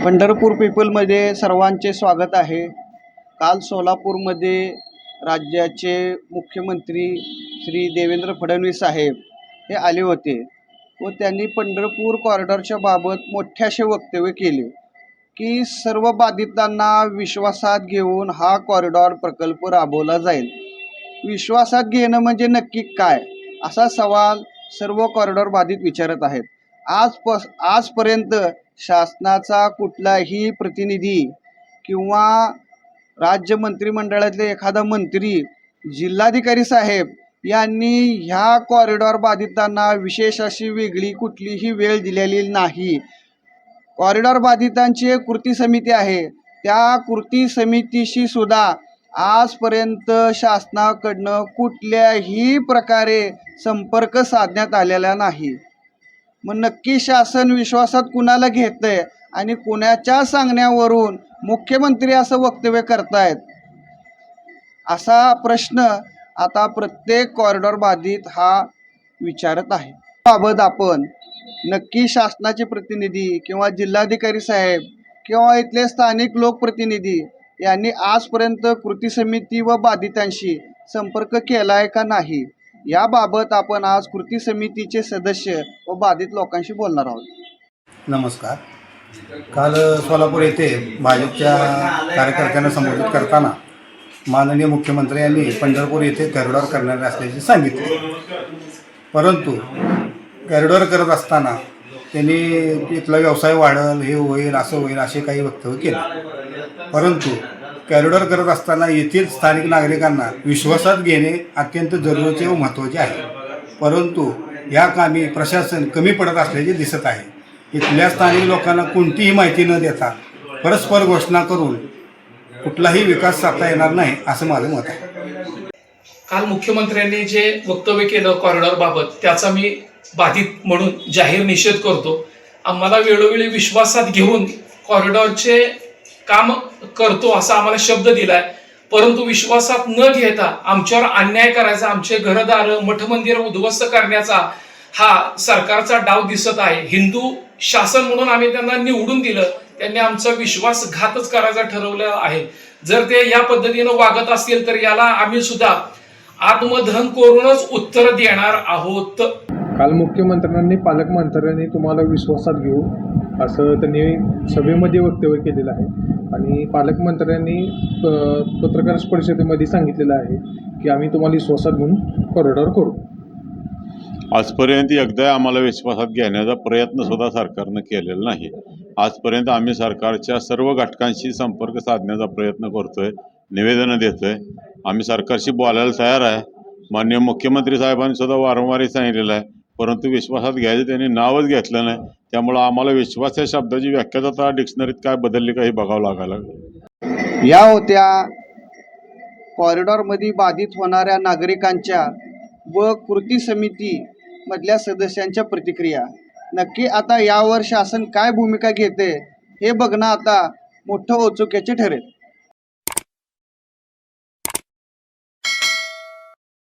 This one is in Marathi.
पंढरपूर पीपलमध्ये सर्वांचे स्वागत आहे। काल सोलापूरमध्ये राज्याचे मुख्यमंत्री श्री देवेंद्र फडणवीस साहेब हे आले होते व त्यांनी पंढरपूर कॉरिडॉरच्या बाबत मोठ्याशे वक्तव्य केले की सर्व बाधितांना विश्वासात घेऊन हा कॉरिडॉर प्रकल्प राबवला जाईल। विश्वासात घेणं म्हणजे नक्की काय असा सवाल सर्व कॉरिडॉर बाधित विचारत आहेत। आजपर्यंत शासनाचा कुठलाही प्रतिनिधी किंवा राज्य मंत्रिमंडळातले एखादा मंत्री, जिल्हाधिकारी साहेब यांनी ह्या कॉरिडॉर बाधितांना विशेष अशी वेगळी कुठलीही वेळ दिलेली नाही। कॉरिडॉर बाधितांची एक कृती समिती आहे, त्या कृती समितीशी सुद्धा आजपर्यंत शासनाकडनं कुठल्याही प्रकारे संपर्क साधण्यात आलेला नाही। मग नक्की शासन विश्वासात कुणाला घेतंय आणि कुणाच्या सांगण्यावरून मुख्यमंत्री असं वक्तव्य करतायत असा प्रश्न आता प्रत्येक कॉरिडॉर बाधित हा विचारत आहे। बाबत आपण नक्की शासनाचे प्रतिनिधी किंवा जिल्हाधिकारी साहेब किंवा इथले स्थानिक लोकप्रतिनिधी यांनी आजपर्यंत कृती समिती व बाधितांशी संपर्क केला आहे का नाही, याबाबत आपण आज कृती समितीचे सदस्य व बाधित लोकांशी बोलणार आहोत। नमस्कार। काल सोलापूर येथे भाजपच्या कार्यकर्त्यांना संबोधित करताना माननीय मुख्यमंत्री यांनी पंढरपूर येथे कॉरिडॉर करणार असल्याचे सांगितले, परंतु कॉरिडॉर करत असताना त्यांनी इथला व्यवसाय वाढेल, हे होईल, असं होईल असे काही वक्तव्य केले। परंतु कॉरिडॉर करत असताना येथील स्थानिक नागरिकांना विश्वासात घेणे अत्यंत जरुरीचे व महत्त्वाचे आहे, परंतु या कामी प्रशासन कमी पडत असल्याचे दिसत आहे। इथल्या स्थानिक लोकांना कोणतीही माहिती न देता परस्पर घोषणा करून कुठलाही विकास साधता येणार नाही असं माझं मत आहे। काल मुख्यमंत्र्यांनी जे वक्तव्य केलं कॉरिडॉर बाबत त्याचा मी बाधित म्हणून जाहीर निषेध करतो। आम्हाला वेळोवेळी विश्वासात घेऊन कॉरिडॉरचे काम करतो असा आम्हाला शब्द दिलाय, परंतु विश्वासात न घेता आमच्यावर अन्याय करायचा, आमचे घरदार मठ मंदिर उद्ध्वस्त करण्याचा हा सरकारचा डाव दिसत आहे। हिंदू शासन म्हणून आम्ही त्यांना निवडून दिलं, त्यांनी आमचा विश्वासघातच करायचा ठरवलं आहे। जर ते या पद्धतीनं वागत असतील तर याला आम्ही सुद्धा आत्मदहन करूनच उत्तर देणार आहोत। काल मुख्यमंत्र्यांनी पालकमंत्र्यांनी तुम्हाला विश्वासात घेऊ असं त्यांनी सभेमध्ये वक्तव्य केलेलं आहे आणि पालकमंत्र्यांनी पत्रकार परिषदेमध्ये सांगितलेलं आहे की आम्ही तुम्हाला विश्वासात घेऊन कॉरिडॉर करू। आजपर्यंत एकदा आम्हाला विश्वासात घेण्याचा प्रयत्न सुद्धा सरकारनं केलेला नाही। आजपर्यंत आम्ही सरकारच्या सर्व घटकांशी संपर्क साधण्याचा प्रयत्न करतोय, निवेदनं देतोय, आम्ही सरकारशी बोलायला तयार आहे। माननीय मुख्यमंत्री साहेबांनी सुद्धा वारंवार सांगितलेलं आहे, परंतु विश्वासात घ्यायचं त्यांनी नावच घेतलं नाही। त्यामुळं आम्हाला विश्वास या शब्दाची व्याख्या आता डिक्शनरीत काय बदलली काही बघावं लागायला। या होत्या कॉरिडॉरमध्ये बाधित होणाऱ्या नागरिकांच्या व कृती समिती मधल्या सदस्यांच्या प्रतिक्रिया। नक्की आता यावर शासन काय भूमिका घेते हे बघणं आता मोठं औत्सुक्याचे ठरेल।